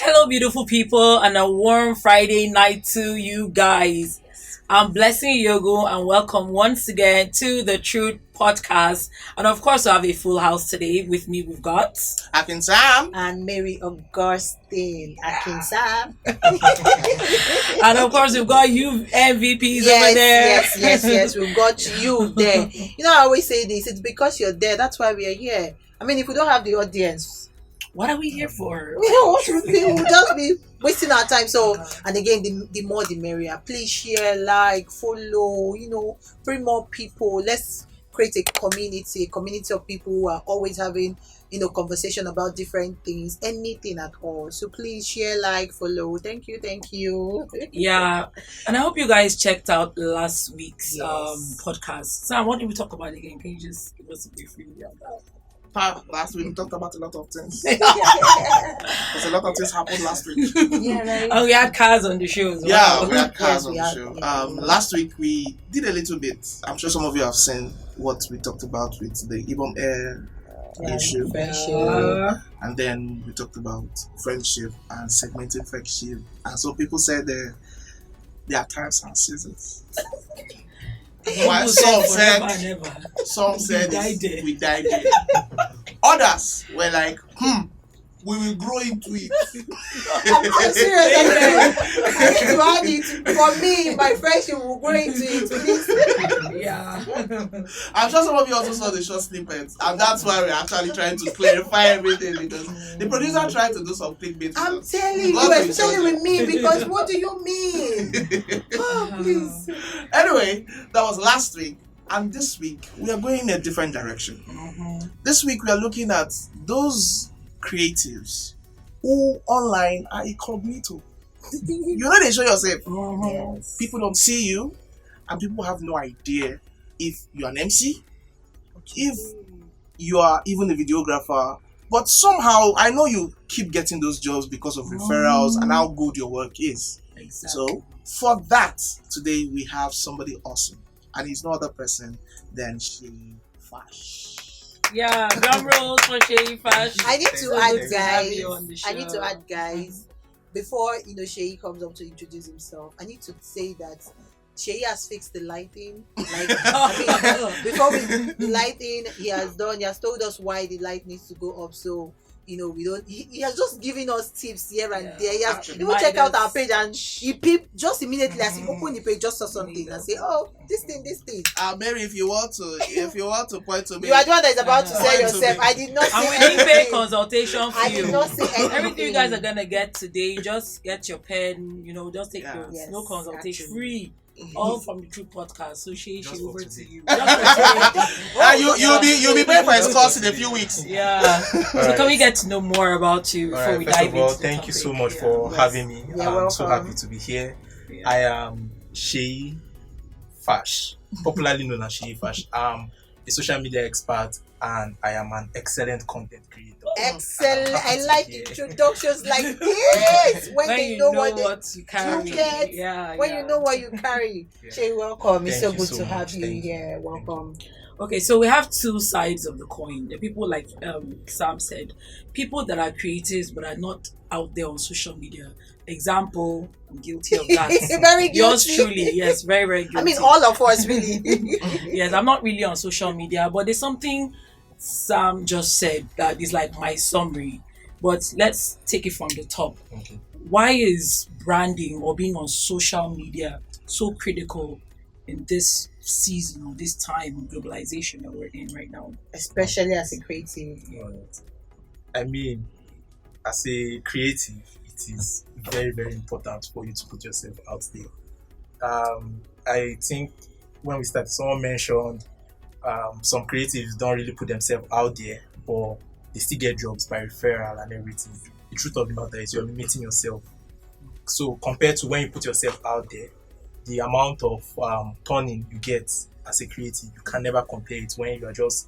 Hello, beautiful people, and a warm Friday night to you guys. I'm Blessing Yogo, and welcome once again to the Truth Podcast. And of course, I have a full house today. With me, we've got. Akin Sam. And Mary Augustine Akinsa. And of course, we've got you MVPs over there. Yes. We've got you there. You know, I always say this. It's because you're there. That's why we are here. I mean, if we don't have the audience, What are we here for? what would we do? We'll just be wasting our time. So, and again, the more the merrier. Please share, like, follow, bring more people. Let's create a community of people who are always having, conversation about different things, anything at all. So please share, like, follow. Thank you. Yeah, and I hope you guys checked out last week's Yes. podcast. Sam, what did we talk about again? Can you just give us a brief review of that? Last week we talked about a lot of things. Because a lot of things happened last week. Yeah, right. And we had cars on the show as well. Yeah, we had cars Yes, on we the had, show. yeah. Last week we did a little bit. I'm sure some of you have seen what we talked about with the Ibom Air issue. Friendship. And then we talked about friendship and segmenting friendship. And so people said there are times and seasons. While People some forever said and ever. Some said died there. we died there. Others were like, we will grow into it. I'm serious. I need to add it. For me, my friendship will grow into it. Please. Yeah. I'm sure some of you also saw the short snippets, and that's why we're actually trying to clarify everything, because the producer tried to do some clickbait. I'm with us. telling We you, got to especially show with me, because what do you mean? Oh, please. Anyway, that was last week, and this week we are going in a different direction. This week we are looking at those creatives who online are incognito. You know, they show yourself. Yes. People don't see you, and people have no idea if you're an MC, if you are even a videographer. But somehow, I know you keep getting those jobs because of referrals and how good your work is. Exactly. So, for that, today we have somebody awesome, and he's no other person than Shay Fash. Yeah, drum rolls for Shay Fash. I need to So add, good to have you guys. on the I need to show. add, guys. Before Shay comes up to introduce himself, I need to say that Shay has fixed the lighting. Like, before the lighting, he has told us why the light needs to go up. So we don't. He has just given us tips here and there. He has Actually, even check out our page, and he peep just immediately as he opened the page, just saw something and say, "Oh, this thing." Mary, if you want to point to me, You are the one that is about to Point sell to yourself. me. I did not And say we didn't pay anything. consultation for I you. did not say anything. Everything you guys are gonna get today, just get your pen, just take Yeah. notes. Yes, No consultation. actually. Free. All from the True Podcast. So Shay, Just over for to today. you. Just for today. you'll be paying for his course in a few weeks. Yeah. So Alright. can we get to know more about you before we Alright, first dive of all, into the thank you so topic? much Yeah. for Yes. having me. You're I'm so welcome. happy to be here. Yeah. I am Shay Fash, popularly known as Shay Fash. I'm a social media expert and I am an excellent content creator. Excellent. I Yeah. like introductions like this when they you know know what they what you carry. get, Yeah. when yeah. you know what you carry. Yeah. Shay, welcome. It's Thank so you good so to have much. you Thank you. here. Welcome. Okay, so we have two sides of the coin. The people like Sam said, people that are creatives but are not out there on social media. Example, I'm guilty of that. Very Yours guilty. truly, yes, very, very guilty. I mean, all of us really. Yes, I'm not really on social media, but there's something Sam just said that is like my summary. But let's take it from the top. Okay. Why is branding or being on social media so critical in this season or this time of globalization that we're in right now? Especially as a creative. Alright. I mean, as a creative, it is very, very important for you to put yourself out there. I think when we started, someone mentioned some creatives don't really put themselves out there, but they still get jobs by referral and everything. The truth of the matter is you're limiting yourself. So compared to when you put yourself out there, the amount of turning you get as a creative, you can never compare it when you are just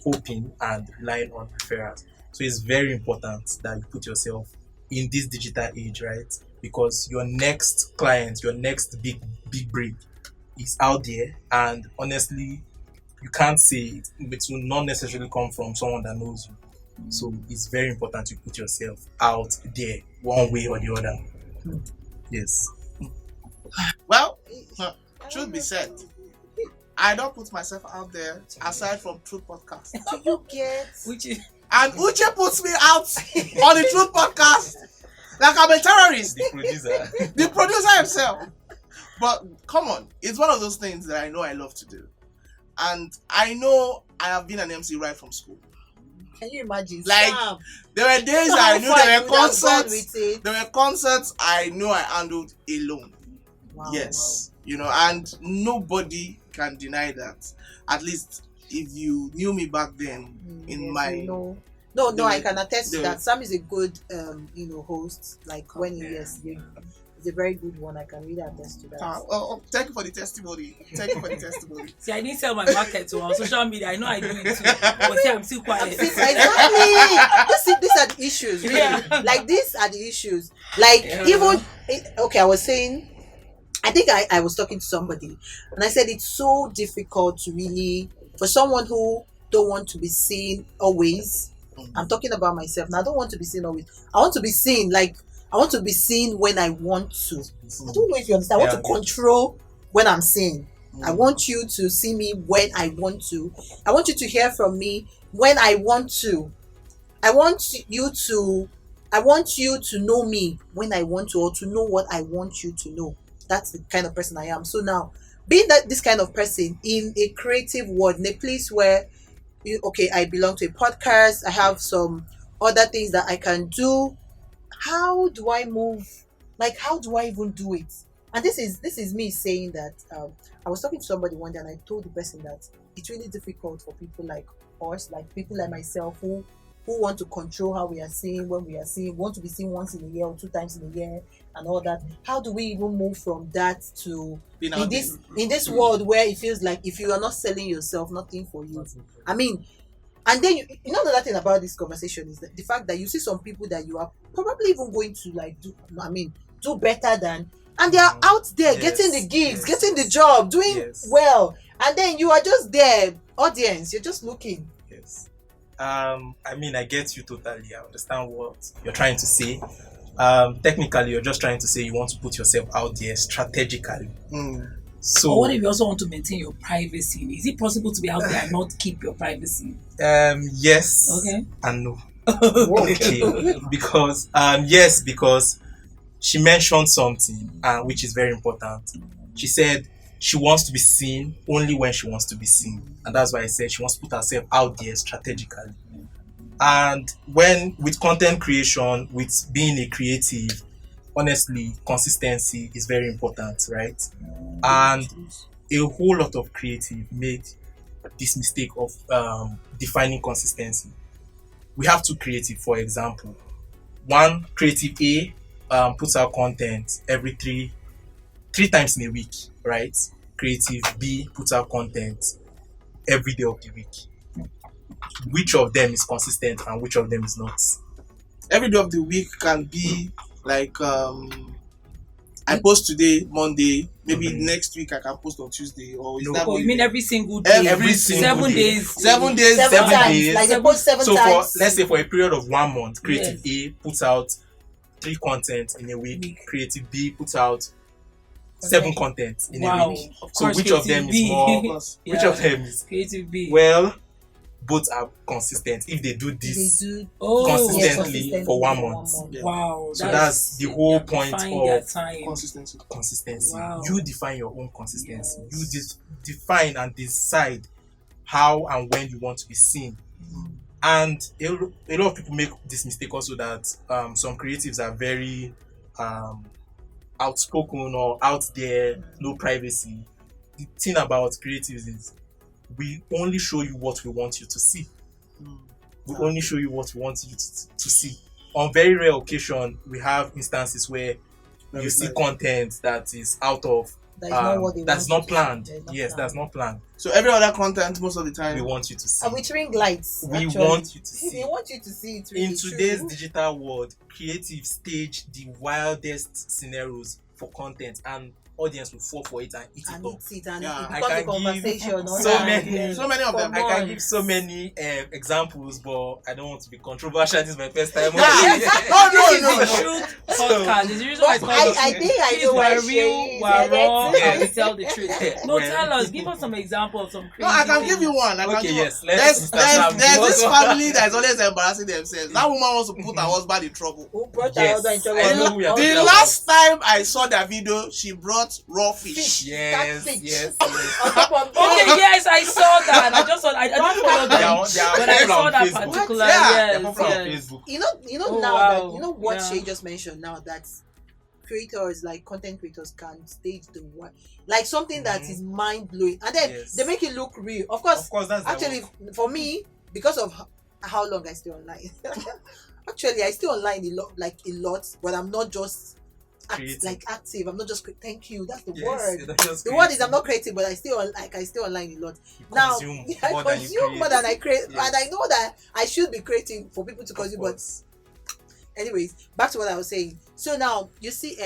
hoping and relying on referrals. So it's very important that you put yourself in this digital age, right? Because your next client, your next big break is out there, and honestly, you can't say it will not necessarily come from someone that knows you. So it's very important you put yourself out there one way or the other. Yes. Well, truth be said, I don't put myself out there aside from Truth Podcast. Do you get? Which is And Uche puts me out on the Truth Podcast like I'm a terrorist. The producer. The producer himself. But come on, it's one of those things that I know I love to do. And I know I have been an MC right from school. Can you imagine? Like, Sam, there were days how I knew far there you were would have gone concerts. with it? There were concerts I knew I handled alone. Wow, Yes. You know, and nobody can deny that. At least if you knew me back then wow. in Yes, my you know. No, I can attest to the- that. Sam is a good, host. Like when he Yeah. he's a very good one. I can really attest to that. Thank you for the testimony. Thank you for the testimony. see, I didn't sell my market to on social media. I know I do it too. But see, I'm still quiet. Exactly. These are the issues, really. Yeah. Like these are the issues. Like okay, I was saying, I think I was talking to somebody, and I said it's so difficult to really for someone who don't want to be seen always. I'm talking about myself now. I don't want to be seen always. I want to be seen. Like I want to be seen when I want to. I don't know if you understand. I want to control when I'm seen. I want you to see me when I want to. I want you to hear from me when I want to. I want you to know me when I want to, or to know what I want you to know. That's the kind of person I am. So now, being this kind of person in a creative world, in a place where I belong to a podcast, I have some other things that I can do. How do I move? Like, how do I even do it? And this is me saying that I was talking to somebody one day, and I told the person that it's really difficult for people like us, like people like myself, who want to control how we are seen, when we are seen, want to be seen once in a year or 2 times in a year, and all that. How do we even move from that to in this world where it feels like if you are not selling yourself, nothing for you? I mean, and then you know the other thing about this conversation is that the fact that you see some people that you are probably even going to do better than, and they are out there getting the gigs, getting the job, doing well, and then you are just there, audience, you're just looking. Yes. I mean, I get you totally. I understand what you're trying to say. Technically, you're just trying to say you want to put yourself out there strategically. So, but what if you also want to maintain your privacy? Is it possible to be out there and not keep your privacy? yes. Okay. And no. Okay. Because yes, because she mentioned something which is very important. She said she wants to be seen only when she wants to be seen, and that's why I said she wants to put herself out there strategically. And when with content creation, with being a creative, honestly, consistency is very important, right? And a whole lot of creative made this mistake of defining consistency. We have two creative, for example. One creative A puts out content every three times in a week, right? Creative B puts out content every day of the week. Which of them is consistent and which of them is not? Every day of the week can be like I post today, Monday, maybe next week I can post on Tuesday, or is that Oh, you mean every single day? Every single 7 day. days. 7 days, 7 7 times, days. like they post 7 So times. let's say for a period of 1 month, creative A puts out 3 content in a week. Creative B puts out 7 content in a week. Of So course, which of them creative is B. more? Yeah. Which of them is? Creative B. Well, both are consistent if they do They this. do consistently for 1 month. Yeah. Wow. So that's the whole point define their of time. Consistency. Wow. You define your own consistency. Yes. You define and decide how and when you want to be seen. And a lot of people make this mistake also that some creatives are very outspoken or out there, no privacy. The thing about creatives is we only show you what we want you to see. We only show you what we want you to see. On very rare occasion, we have instances where you see content that is out of that's not planned. Yes, that's not planned. So every other content, most of the time, We want you to see. And with ring lights. We actually. want you to see. We want you to see it. Really In today's true. digital world, creative stage the wildest scenarios for content, and audience will fall for it and eat it And up. eat it, and Yeah. it I becomes a can give conversation. so many- So many of them. Come I can on. give so many examples, but I don't want to be controversial. This is my first time. Yeah. This is No. the truth podcast. There's a reason why it's But called I think I This know why we're real, we're raw, Yes. and we tell the truth. No, Well- tell us. Give us some examples of some No, crazy I can things. give you one. I can Okay, give yes, one. let's start now. There's this Because- family that's always embarrassing themselves. That woman wants to put her husband in trouble. Who brought Yes. her husband in trouble? I know who we are talking The about. last time I saw that video, she brought raw fish. Yes, Catfish. yes, On yes. top of Okay, that, yes, I saw that. I just saw. I don't follow They them, are but I popular saw on that Facebook. particular. Yeah, They're Yes, popular on yes. Facebook. you know Oh, now wow. that you know what Yeah. Shay just mentioned now, that creators, like content creators, can stage the one, like something that is mind blowing, and then Yes. they make it look real. Of course, Of course, that's their actually, work. for me, because of how long I stay online, actually I stay online a lot, but I'm not just Creative. active. I'm not just thank you. That's the Yes, word. you're not just The word is creating. I'm not creative, but I stay online a lot. You Now consume I more than you consume create. more than I create, Yes. and I know that I should be creating for people to Of consume. But course. anyways, back to what I was saying. So now you see,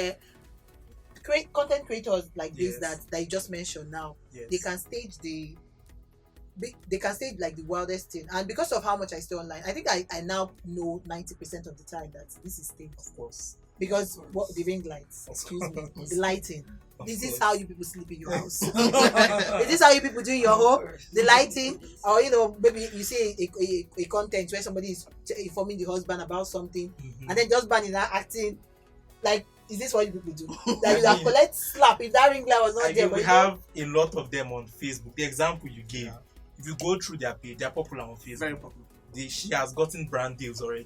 create content creators like this Yes. that you just mentioned. Now Yes. they can stage they can stage like the wildest thing, and because of how much I stay online, I think I now know 90% of the time that this is staged, Of course. because what the ring lights, Of excuse me, course. the lighting. Of This is course. how you people sleep in your house. Is this how you people do your home? The lighting, or maybe you see a content where somebody is informing the husband about something, Mhm. and then just banning that acting. Like, is this what you people do? That you have collect slap if that ring light was not I there. mean, we but have a lot of them on Facebook. The example you gave, if you go through their page, they're popular on Facebook. Very popular. She has gotten brand deals already,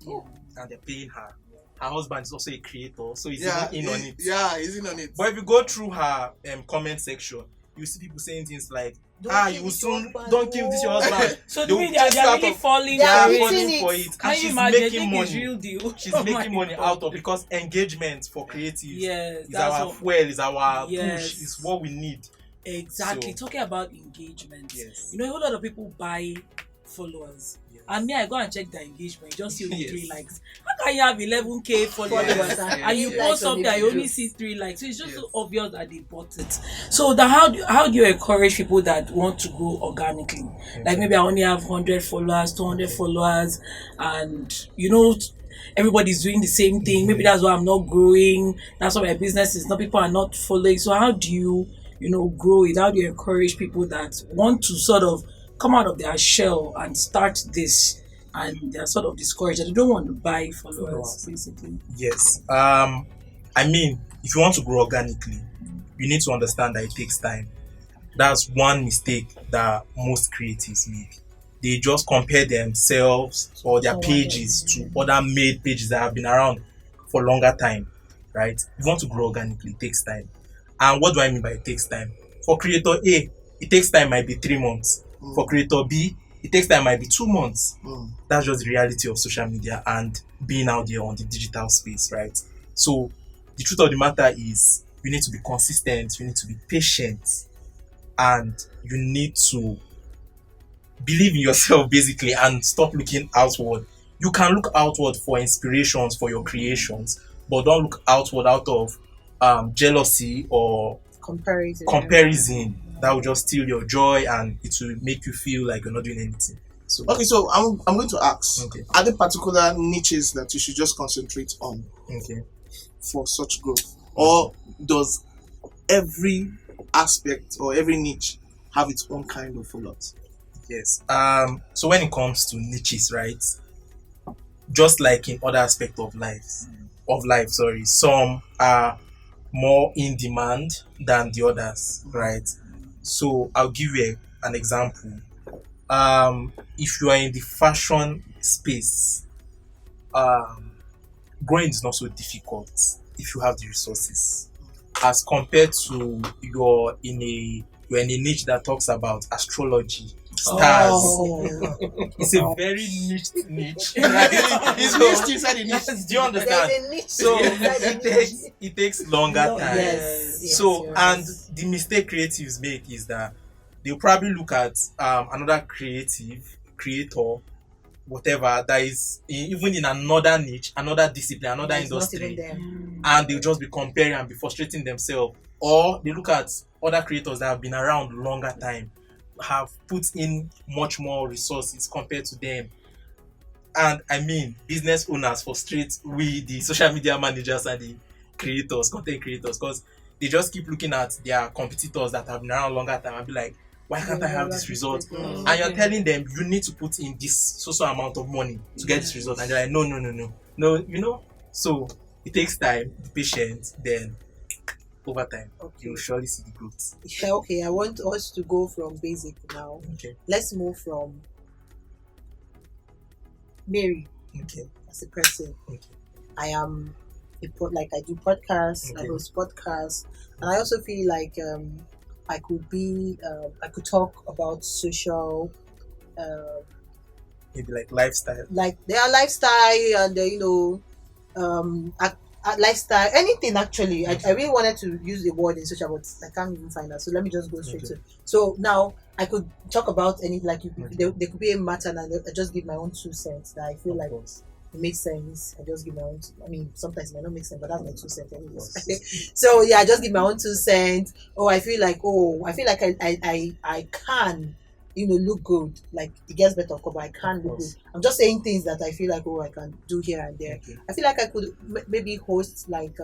Oh. and they're paying her. Her husband is also a creator, so he's Yeah, even in on it. Yeah, he's in on it. But if you go through her comment section, you see people saying things like, Don't you kill will this soon husband, don't kill this your oh." husband. So They do will they are chase out really of- falling They are for it? eating falling it. for it. Can And you she's imagine? I making think it's money. real deal. She's Oh my making money God. out of, because engagement for creatives Yes, is that's our what. fuel, is our Yes. push, is what we need. Exactly. So- Talking about engagement. Yes. You know, a whole lot of people buy followers. Yes. And me, I go and check their engagement. Just see only Yes. 3 likes. How can you have 11K followers? Followers, And you yes. post something, and you only Yes. see 3 likes. So it's just Yes. so obvious that they bought it. So how do you encourage people that want to grow organically? Like, maybe I only have 100 followers, 200 followers, and everybody's doing the same thing. Maybe that's why I'm not growing. That's why my business is not. People are not following. So how do you grow it? How do you encourage people that want to sort of come out of their shell and start this, and they're sort of discouraged and they don't want to buy followers, basically? Yes. I mean, if you want to grow organically, you need to understand that it takes time. That's one mistake that most creatives make. They just compare themselves or their pages to other made pages that have been around for longer time, right? If you want to grow organically, it takes time. And what do I mean by it takes time? For creator A, it takes time, might be 3 months. For creator B, it takes time, might be 2 months. That's just the reality of social media and being out there on the digital space, right? So the truth of the matter is, you need to be consistent, you need to be patient, and you need to believe in yourself, basically, and stop looking outward. You can look outward for inspirations for your creations, but don't look outward out of jealousy or comparison. That will just steal your joy, and it will make you feel like you're not doing anything. So Okay, so I'm going to ask: Okay. Are there particular niches that you should just concentrate on okay. for such growth, or does every aspect or every niche have its own kind of followers? Yes. So when it comes to niches, right? Just like in other aspects of life, some are more in demand than the others, right? So I'll give you an example. If you are in the fashion space, growing is not so difficult if you have the resources, as compared to you're in a niche that talks about astrology, stars. Oh. It's a very niche. It's niched inside the niche. Do you understand? There's a niche. So inside the niche. it takes longer time. Yes, So yes. and the mistake creatives make is that they'll probably look at another creator, whatever, that is even in another niche, another discipline, another It's not even industry, them. and they'll just be comparing and be frustrating themselves or they look at other creators that have been around longer time, have put in much more resources compared to them. And I mean, business owners frustrate we, the social media managers and the creators, content creators, because they just keep looking at their competitors that have been around longer time and be like, why can't I have this result? Mm. And you're telling them you need to put in this so amount of money to get this result, and they're like, no, So it takes time, be patient, then over time you'll surely see the growth. Yeah, okay, I want us to go from basic now. Okay. Let's move from Mary Okay. as a person. Okay. I am like I do podcasts, I Okay. host podcasts, and I also feel like I could talk about social, Maybe like lifestyle. like their lifestyle and lifestyle, anything actually. I really wanted to use the word in social, but I can't even find that. So let me just go straight Okay. to. So now I could talk about any, like Okay. there could be a matter, and I just give my own 2 cents that I feel Of like course. it makes sense. I just give my own. I mean, sometimes it might not make sense, but that's my 2 cents Of anyways. course. So yeah, I just give my own 2 cents. I feel like I can, look good. Like it gets better, of course, but I can Of look good. course. I'm just saying things that I feel like I can do here and there. Okay. I feel like I could maybe host like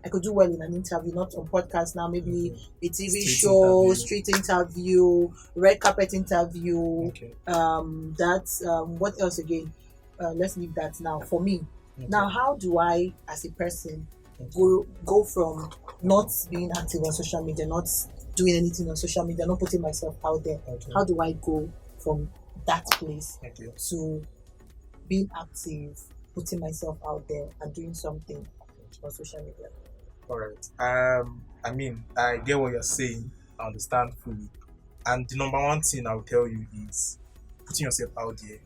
I could do well in an interview, not on podcast now. Maybe a TV Street show, interview. street interview, red carpet interview. Okay. That's what else again? Let's leave that now for me. Okay. Now, how do I, as a person, go from not being active on social media, not doing anything on social media, not putting myself out there? Okay. How do I go from that place Okay. to being active, putting myself out there, and doing something on social media? All right. I mean, I get what you're saying. I understand fully. And the number one thing I'll tell you is putting yourself out there.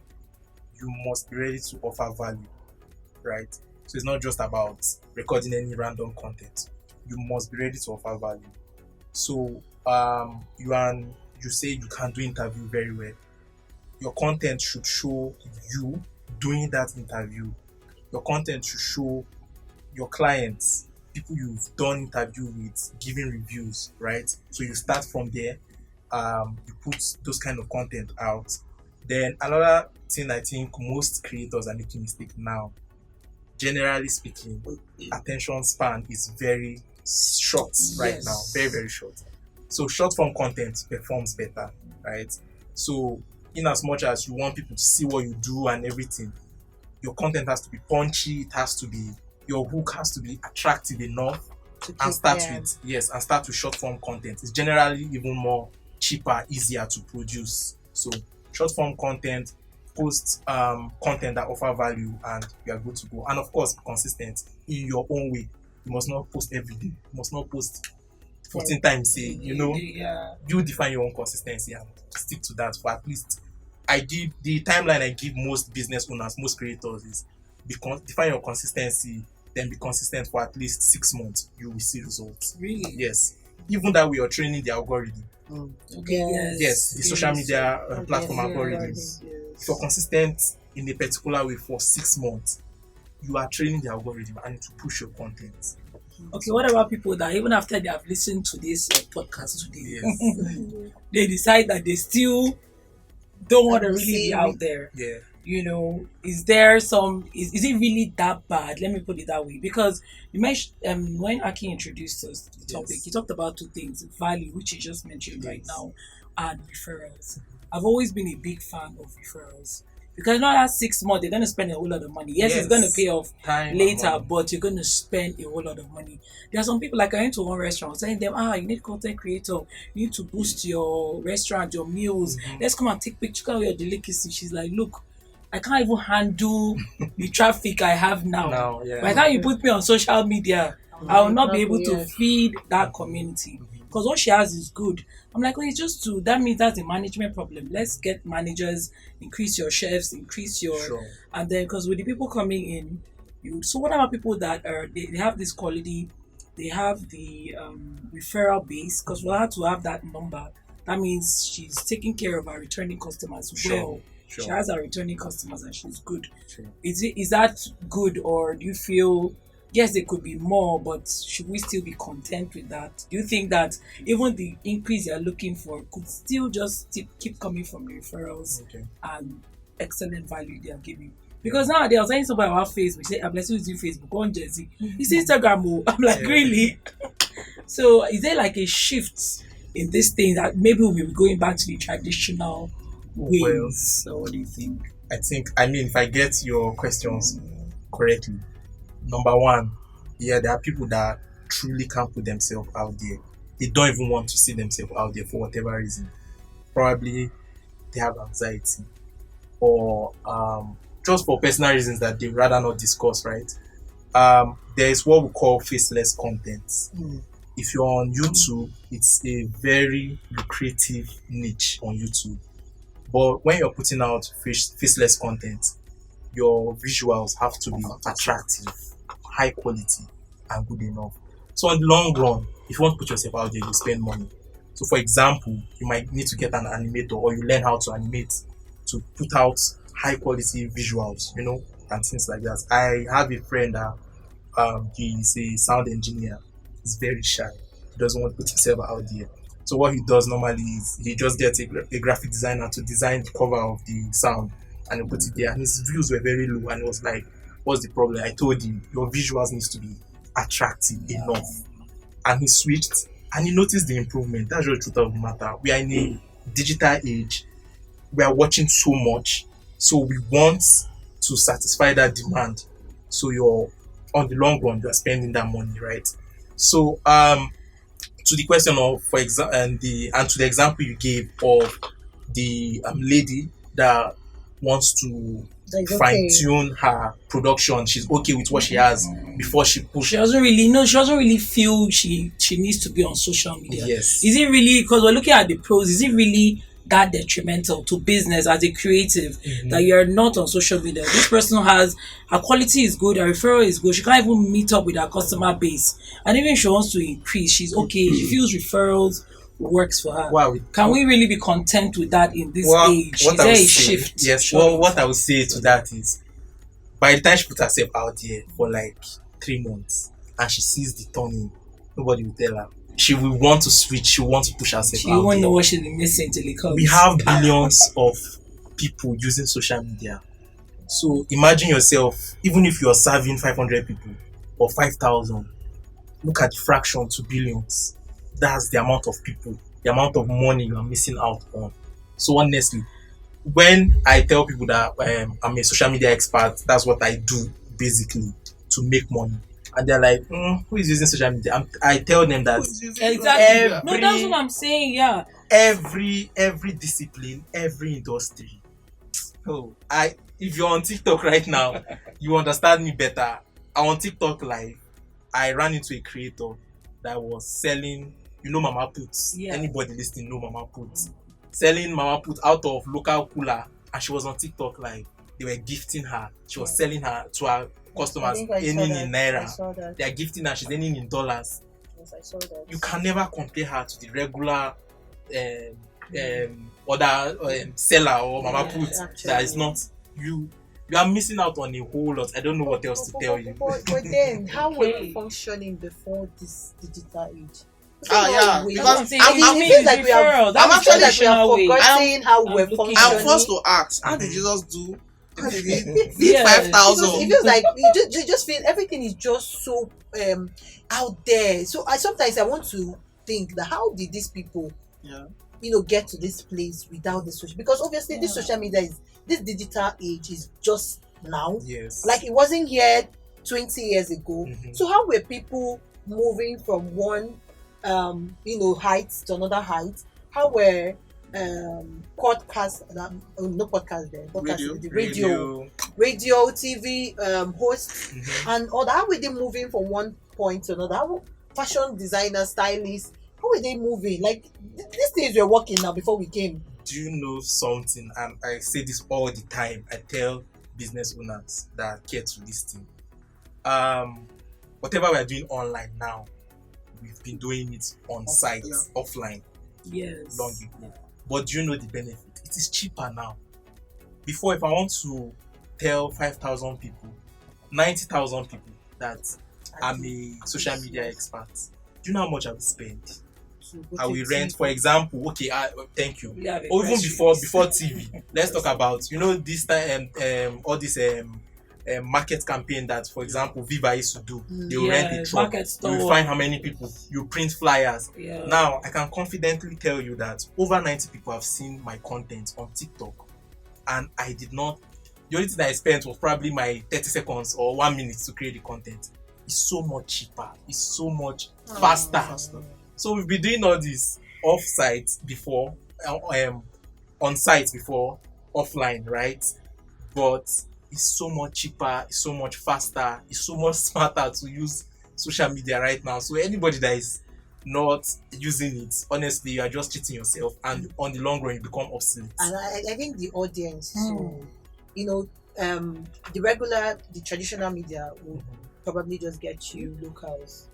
You must be ready to offer value, right? So it's not just about recording any random content. You must be ready to offer value. So you say you can do interview very well. Your content should show you doing that interview. Your content should show your clients, people you've done interview with, giving reviews, right? So you start from there. You put those kind of content out. Then another thing I think most creators are making mistake now, generally speaking, attention span is very short right Yes. now, very very short. So short form content performs better, right? So in as much as you want people to see what you do and everything, your content has to be punchy. It has to be, your hook has to be attractive enough, and start with short form content. It's generally even more cheaper, easier to produce. So short form content, post content that offer value, and you are good to go. And of course, be consistent in your own way. You must not post every day. You must not post 14 times. Yeah. You define your own consistency and stick to that for at least. The timeline I give most business owners, most creators is define your consistency, then be consistent for at least 6 months. You will see results. Really? Yes. Even that way, you're training the algorithm. Okay. Yes, the social media platform Yes, algorithms. yes. If you're consistent in a particular way for 6 months, you are training the algorithm and to push your content. Okay, what about people that even after they have listened to this podcast today, Yes. they decide that they still don't want to And really see be out there? Yeah. Is there is it really that bad? Let me put it that way. Because you mentioned when Aki introduced us to the topic, Yes. he talked about 2 things: value, which you just mentioned right Yes. now, and referrals. I've always been a big fan of referrals because not that 6 months they're gonna spend a whole lot of money. Yes, it's gonna pay off Time and later, money. but you're gonna spend a whole lot of money. There are some people, like I went to one restaurant telling them, you need content creator, you need to boost your restaurant, your meals. Mhm. Let's come and take pictures of your delicacy. She's like, look, I can't even handle the traffic I have now. Now, yeah. By the time you put me on social media, I will not be able to Yes. feed that community. Because what she has is good. I'm like, it's just that means that's a management problem. Let's get managers, increase your chefs, increase your, Sure. and then because with the people coming in, so what about people that are they have this quality, they have the referral base, because we have to have that number. That means she's taking care of our returning customers well. Sure. She has our returning customers and she's good. Sure. Is that good, or do you feel yes, there could be more, but should we still be content with that? Do you think that even the increase you're looking for could still just keep coming from the referrals Okay. and excellent value they are giving? Because nowadays, I was saying somebody about Facebook, say, I'm blessed using Facebook, on Jersey. It's Instagram. Oh. I'm like, Yeah. really? So, is there like a shift in this thing that maybe we'll be going back to the traditional ways? So, what do you think? I mean, if I get your questions correctly, number one, yeah, there are people that truly can't put themselves out there. They don't even want to see themselves out there for whatever reason. Probably they have anxiety or just for personal reasons that they rather not discuss, right? There is what we call faceless content. If you're on YouTube, it's a very lucrative niche on YouTube. But when you're putting out faceless content, your visuals have to be attractive, high quality, and good enough. So on the long run, if you want to put yourself out there, you spend money. So for example, you might need to get an animator or you learn how to animate to put out high quality visuals, and things like that. I have a friend that he's a sound engineer. He's very shy. He doesn't want to put himself out there. So what he does normally is he just gets a graphic designer to design the cover of the sound and he puts it there. And his views were very low and it was like, what's the problem? I told him your visuals needs to be attractive enough. And he switched and he noticed the improvement. That's just the truth of the matter. We are in a digital age. We are watching so much. So we want to satisfy that demand. So you're on the long run, you're spending that money, right? So to the question of, for example, and to the example you gave of the lady that wants to fine tune her production, she's okay with what she has before she pushes. She doesn't really know. She doesn't really feel she needs to be on social media. Yes. Is it really, because we're looking at the pros? Is it really that detrimental to business as a creative that you're not on social media? This person has, her quality is good, her referral is good, she can't even meet up with her customer base, and even if she wants to increase, she's okay. She feels referrals works for her. Wow. Can we really be content with that in this age? Is there a shift? Yes. Well, what I would say to that is, by the time she puts herself out there for like 3 months and she sees the turning, nobody will tell her. She will want to switch. She will want to push herself out. She won't know what she's missing till it comes. We have billions of people using social media. So imagine yourself, even if you're serving 500 people or 5,000, look at the fraction to billions. That's the amount of people, the amount of money you are missing out on. So honestly, when I tell people that I'm a social media expert, that's what I do basically to make money. And they're like, who is using social media? I tell them that exactly. No, that's what I'm saying. Yeah. Every discipline, every industry. If you're on TikTok right now, you understand me better. I'm on TikTok live. I ran into a creator that was selling, Mama Puts. Yeah. Anybody listening know Mama Puts. Selling Mama Put out of local cooler, and she was on TikTok live. They were gifting her. She was selling her to her customers, earning in naira. They are gifting her. She's earning in dollars. Yes, I saw that. You can never compare her to the regular other seller or Mama Put. That is not you. You are missing out on a whole lot. I don't know what else to tell you. But then, how were we functioning before this digital age? Yeah, because it feels like we have forgotten how we're functioning. I'm forced to ask, how did Jesus do? How did he 5,000? It feels like you just feel everything is just so out there. So sometimes I want to think that how did these people get to this place without the social, because obviously this social media this digital age is just now. Yes. Like it wasn't here 20 years ago. So how were people moving from one height to another height? How were podcast no podcast there, radio, TV hosts and all that, how were they moving from one point to another? How fashion designers, stylists, how were they moving? Like these things were working now before we came. Do you know something? And I say this all the time. I tell business owners that care to this thing. Whatever we are doing online now, we've been doing it on site, offline, long ago. But do you know the benefit? It is cheaper now. Before, if I want to tell 5,000 people, 90,000 people that I'm a social media expert. Do you know how much I will spend? go I to will rent, TV. for example. Okay, thank you. Yeah, Or even before TV. Let's talk about this time all this market campaign that, for example, Viva used to do. They will rent a Yes, truck. market You store. will find how many people. You print flyers. Yeah. Now I can confidently tell you that over 90 people have seen my content on TikTok, and I did not. The only thing I spent was probably my 30 seconds or 1 minute to create the content. It's so much cheaper. It's so much faster. So we've been doing all this off-site before, on-site before, offline, right? But it's so much cheaper, it's so much faster, it's so much smarter to use social media right now. So anybody that is not using it, honestly, you are just cheating yourself, and on the long run, you become obsolete. And I think the audience, so the traditional media will probably just get you locals,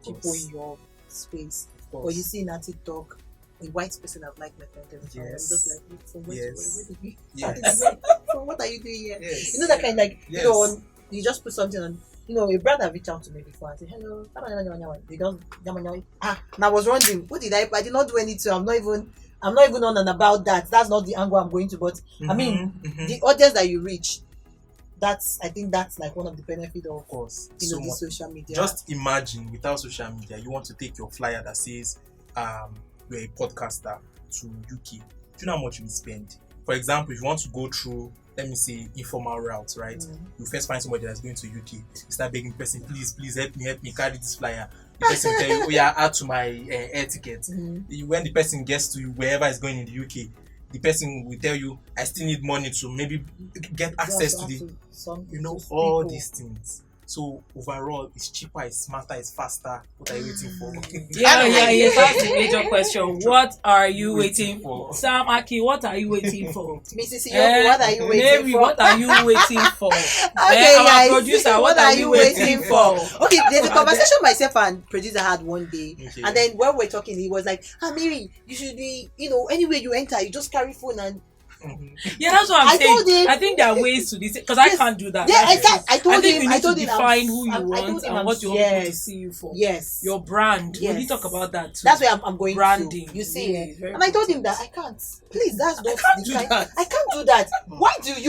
people in your space. Or you see in a TikTok, a white person have liked my content. Yes. I'm just like, from where Yes. did you? Yes. From what are you doing here? Yes. You know that kind, like Yes. you just put something on. A brand have reached out to me before and said, hello, they don't, and I was wondering, what did I did not do anything. I'm not even on and about that. That's not the angle I'm going to. But I mean, the audience that you reach, I think that's like one of the benefits of course, the social media. Just imagine, without social media, you want to take your flyer that says you're a podcaster to UK. Do you know how much you will spend? For example, if you want to go through, let me say, informal routes, right? You first find somebody that's going to UK. You start begging the person, please help me carry this flyer. The person will tell you, oh yeah, add to my air ticket. When the person gets to wherever is going in the UK, the person will tell you, I still need money to maybe get access to all these things. So overall, it's cheaper, it's smarter, it's faster. What are you waiting for? That's the major question. What are you waiting for? Sam Aki, what are you waiting for? Mrs. Iyoku, what are you waiting Mary, for? what are you waiting for? Okay, Our guys, producer, what are you waiting for? Okay, there's a conversation myself and producer had one day, Okay. and then when we're talking, he was like, Mary, you should be, anywhere you enter, you just carry phone and. Yeah, that's what I'm I saying. told him- I think there are ways to this because I can't do that. Yeah, That's exactly. true. I think you need to him, define who you I want told him and what you want people to see you for. Yes. Your brand. Yes. We talk about that too. That's where I'm going Branding. to. You see, Yeah, very and I told him important. that I can't. Please, that's not can't the do kind. that. I can't do that. Why do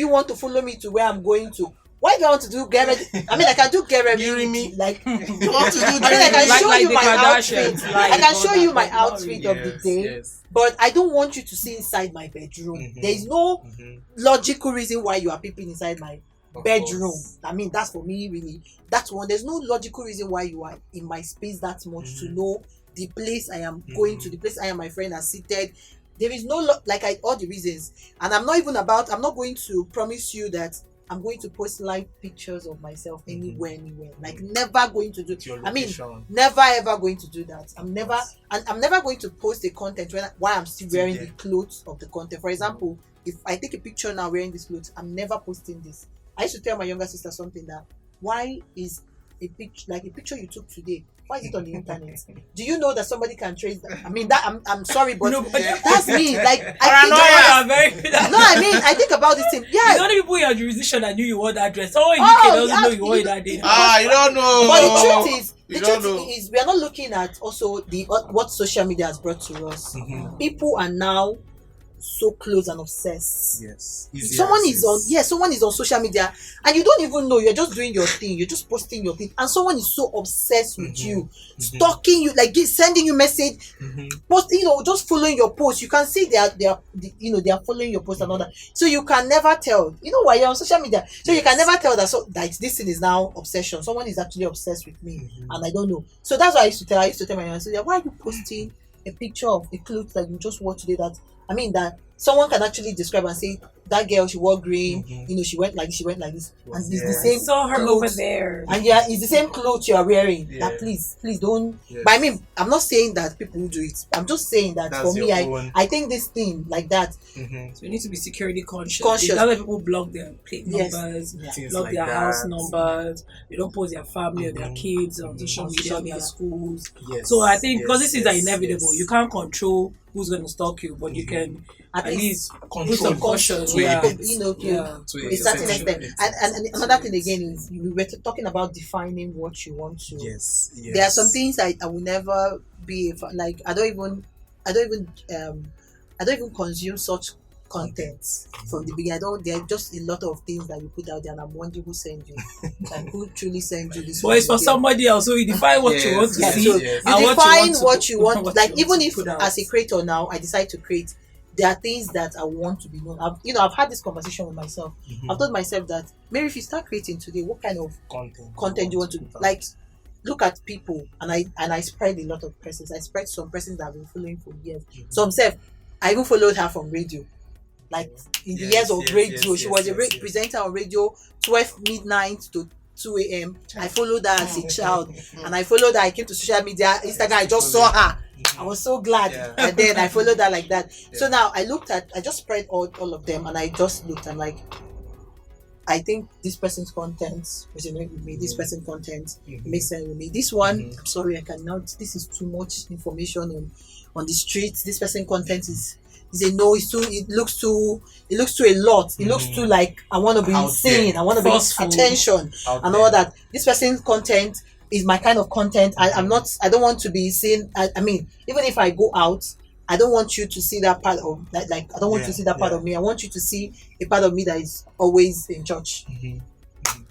you want to follow me to where I'm going to? Why do I want to do get ready? I mean, I can do get ready. Hearing me? Like, You want to do I mean, I can that? show Like you the my Kardashians, outfit. like I can all show that, you my but not outfit really. of the day. Yes. But I don't want you to see inside my bedroom. There is no logical reason why you are peeping inside my Of bedroom. course. I mean, that's for me really. That's one. There's no logical reason why you are in my space that much to know the place I am going to, the place I and my friend are seated. There is no all the reasons, and I'm not going to promise you that I'm going to post live pictures of myself anywhere. Like, never going to do. Your I mean, location. never ever going to do that. I'm never going to post a content while I'm still wearing the clothes of the content. For example, if I take a picture now wearing this clothes, I'm never posting this. I used to tell my younger sister something that, why is a picture you took today, why is it on the internet? Do you know that somebody can trace that? I mean, that I'm sorry, but that's me. Like, I'm very no, I mean, I think about this thing. Yeah. It's only people in your jurisdiction that knew you wore that dress. Someone in UK doesn't know you wore it that day. You don't know. But the truth is, You don't know. we are not looking at also what social media has brought to us. People are now so close and obsessed. Yes. Someone is on social media and you don't even know, you're just doing your thing, you're just posting your thing, and someone is so obsessed with you, stalking you, like sending you message, posting, just following your post. You can see they are following your post and all that. So you can never tell, why you're on social media. So you can never tell that this thing is now obsession. Someone is actually obsessed with me and I don't know. So that's why I used to tell my friends, why are you posting a picture of a clothes that you just wore today that someone can actually describe and say, that girl, she wore green, she went like this, and it's the same Saw her clothes. over there. And yeah, it's the same clothes you are wearing. Yeah. That please don't. Yes. But I mean, I'm not saying that people will do it. I'm just saying that That's for me, your own. I think this thing like that. So you need to be security conscious. Conscious. That's why people block their plate Yes. numbers, Things block like their that. house numbers. They don't post their family or their kids on social On media, social their media. schools. Yes. So I think because Yes, this is yes, inevitable, yes. you can't control who's going to stalk you, but you can At at least least put control some it caution. to a Yeah. bit. Yeah. To a certain certain extent. bit. And another thing again is we were talking about defining what you want to. Yes. There are some things I will never be like. I don't even I don't even consume such content from the beginning. I don't. There are just a lot of things that you put out there, and I'm wondering who sent you, and who truly sent you this. But it's for video. somebody else, so you define what you want to Yeah, see. so yes. and you define what you want. what Like you want even to if put out. as a creator now I decide to create, there are things that I want to be known. I've had this conversation with myself. I've told myself that maybe if you start creating today, what kind of content you want to put out. like? Look at people, and I spread a lot of persons. I spread some persons that I've been following for years. Some self, I even followed her from radio. Like in the years of radio, she was a presenter on radio, 12 midnight to 2 a.m. I followed her as a child, and I followed her. I came to social media, Instagram. I just saw her. I was so glad, and then I followed her like that. So now I just spread all of them, and I just looked. I'm like, I think this person's content resonate with me. This person's content makes sense with me. This one, I'm sorry, I cannot. This is too much information on the streets. This person's content is a no. It's too. It looks too a lot. It looks too like I want to be Out seen. there. I want to be Forceful. attention and all that. This person's content is my kind of content. I'm not. I don't want to be seen. I mean, even if I go out, I don't want you to see that part of that. Like I don't want you to see that part of me. I want you to see a part of me that is always in church.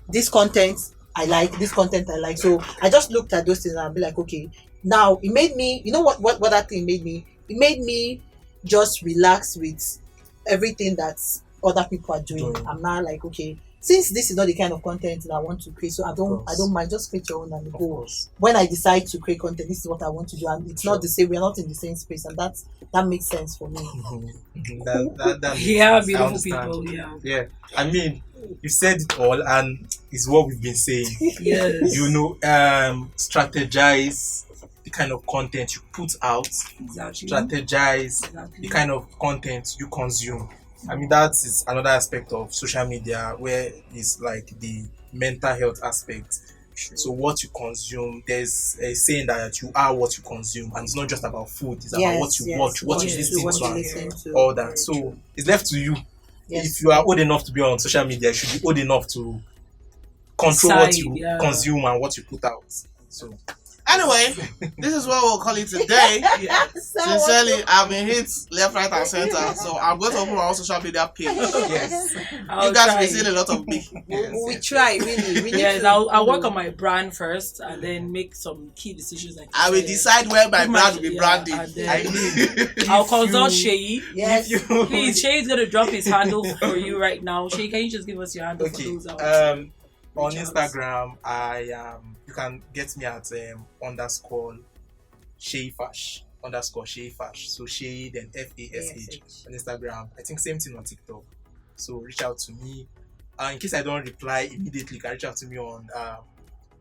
This content I like. This content I like. So I just looked at those things and I'll be like, okay. Now it made me. You know what that thing made me? It made me just relax with everything that other people are doing. I'm now like, okay, since this is not the kind of content that I want to create, so I don't mind, just create your own and go. When I decide to create content, this is what I want to do, and it's not the same. We're not in the same space, and that makes sense for me. That Yeah, makes sense. I beautiful understand. people. Yeah. Yeah, I mean, you said it all, and it's what we've been saying. Yes. Strategize the kind of content you put out. Exactly. Strategize Exactly. the kind of content you consume. I mean, that is another aspect of social media where it's like the mental health aspect. So what you consume, there's a saying that you are what you consume, and it's not just about food, it's about what you watch, what you listen to, all that. So it's left to you. If you are old enough to be on social media, you should be old enough to control what you consume and what you put out. So Anyway, this is what we'll call it today. Sincerely, I've been hit left, right, and center. So I'm going to open my own social media page. yes, You guys will be seeing a lot of me. We try really. We need Yes, to- I'll work on my brand first and then make some key decisions. Like I will decide where my brand will be branded. and then I mean, I'll consult Sheyi. Yes. Please, Sheyi's gonna drop his handle for you right now. Sheyi, can you just give us your handle for okay. those out? On Reach out. Instagram, you can get me at _ Sheifash _Sheifash. So Shei then FASH on Instagram. I think same thing on TikTok. So reach out to me. In case I don't reply immediately, you can reach out to me on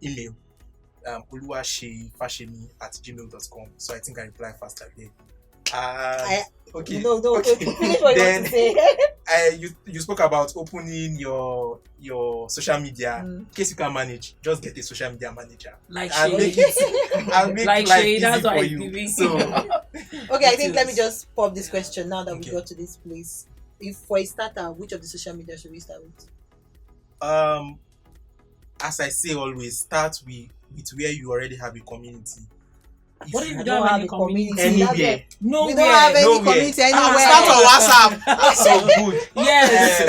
email. oluwasheifashemi@gmail.com. So I think I reply faster there. Okay. No, Okay. finish what you Then- want to say. You spoke about opening your social media. In case you can manage, just get a social media manager. Like and make Sheyi. it and make Like life Sheyi, easy that's what for I'm you. giving. So Okay, I think let me just pop this question now that we Okay. got to this place. If for a starter, which of the social media should we start with? as I say always, start with where you already have a community. What if I you don't don't have have any a community? community. Anywhere. No, We don't have any Nowhere. community anywhere. Start on WhatsApp. So good. Yes.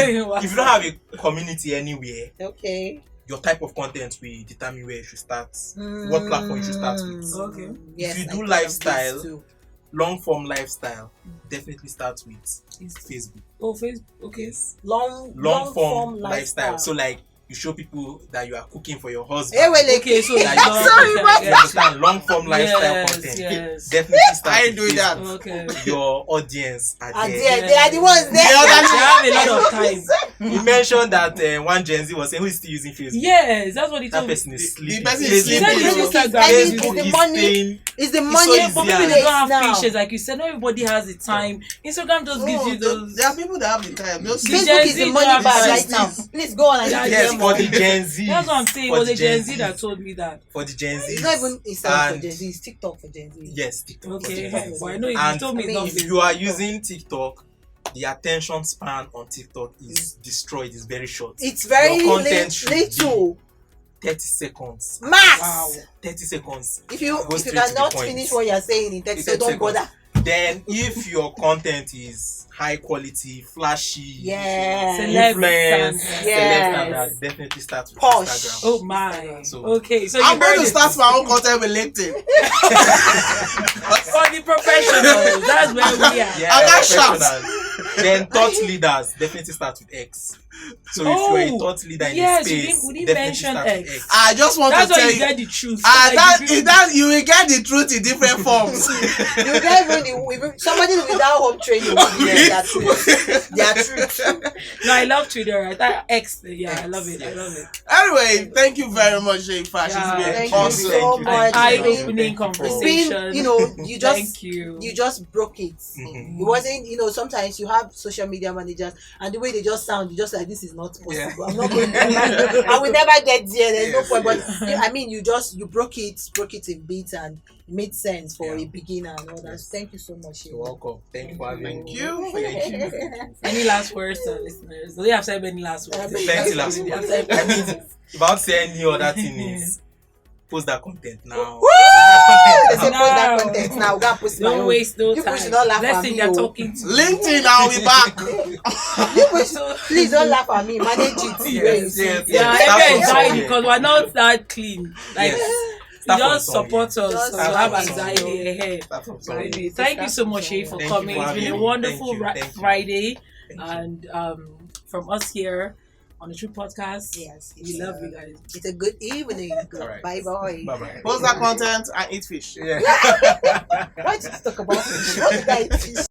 If you don't have a community anywhere, Okay. your type of content will determine where you should start. What platform you should start with. Okay. Yes, If you I do think lifestyle, I'm too. long form lifestyle, definitely start with Facebook. Oh, Facebook. Okay. long Form lifestyle. So like you show people that you are cooking for your husband. Hey, well, Okay, so Like, it's sorry, not- but- You understand? Long form lifestyle Yes, content. yes. Definitely start I ain't with doing that. Facebook. Okay. Your audience are and there. they are the ones there. They have a lot of time. You mentioned that one Gen Z was saying, who is still using Facebook? Yes, that's what he That told me. person is The sleeping. person is He sleeping. said you know. Facebook is Facebook Facebook the money. staying. It's the It's money. so But easy. people place don't have now. patience, like you said. Not everybody has the time. Instagram just gives No, you those. there are people that have the time. Those The Facebook Gen is Z the don't money have bag the right now. systems. Please go on and Yeah, give Yes, them for the Gen Z. That's what I'm saying. It For was the a Gen Gen Z Z. that told me that. For the Gen Z. It's not even Instagram for And- Gen Z. It's TikTok for Gen Z. Yes, TikTok. for Okay, the Gen Z. well, I know you And told me I mean, it's if not you are using TikTok, the attention span on TikTok is destroyed. It's very short. It's very Your content should be little. 30 seconds. Max. Wow. 30 seconds. If you Go if you straight to the cannot point. finish what you're saying in 30 In seconds, 30 don't seconds. bother. Then, if your content is high quality, flashy, Yes. influence, Yes. celeb standard, definitely start with Posh. Instagram. Oh my. So- Okay, so I'm you going heard to it. start my own content with LinkedIn. For the professionals, that's where we are. Yeah, I got professionals. Then thought leaders definitely start with X. So if you're a Oh, thought leader in yes, the we space, didn't- we didn't definitely mention start with X. I just want That's to why tell you you. get the truth. Ah, Like, if you- that you will get the truth in different forms. You get even somebody without home training will be there. That's it. They are true. No, I love Twitter. Right? That X. Yeah, I love it. I love it. Anyway, thank you very much, Jayfa. She's Yeah, been thank awesome. you so much. Eye-opening It's conversation. been, you just Thank you. you just broke it. Mhm. It wasn't, sometimes you have social media managers and the way they just sound, you just like, this is not possible. Yeah. I'm not going to I will never get there. There's no Yes, point. But yes. you broke it in bits and it made sense for Yeah. a beginner and all that. Yes. Thank you so much. You're welcome. Thank you for having Thank me. you. Thank you. Any last words to our listeners? Do they have said any last words? Plenty last They have words. said I mean, without saying any other thing is post that content now. They say post that No. content now. Go and post my Don't own. waste no People time. should not laugh Let's at say me, they're oh. talking to LinkedIn, I'll be back. People should, please don't laugh at me. Manage it. Where you Yes, see yes, it. Yeah, yes. Start everyone from anxiety somewhere. because we're not that clean. Like, Yes. you Start from just somewhere. support us. Just So you start have from anxiety somewhere. ahead. Start from somewhere. Really. Thank you so much, Shay, for Thank you coming. for It's been having a me. wonderful Thank you. Thank you. Friday. Thank you. And from us here on the True Podcast, Yes. we love you guys. It's a good evening. All right. Bye bye. Bye bye. Post that content and eat fish. Yeah. Why did you talk about fish? What did I teach?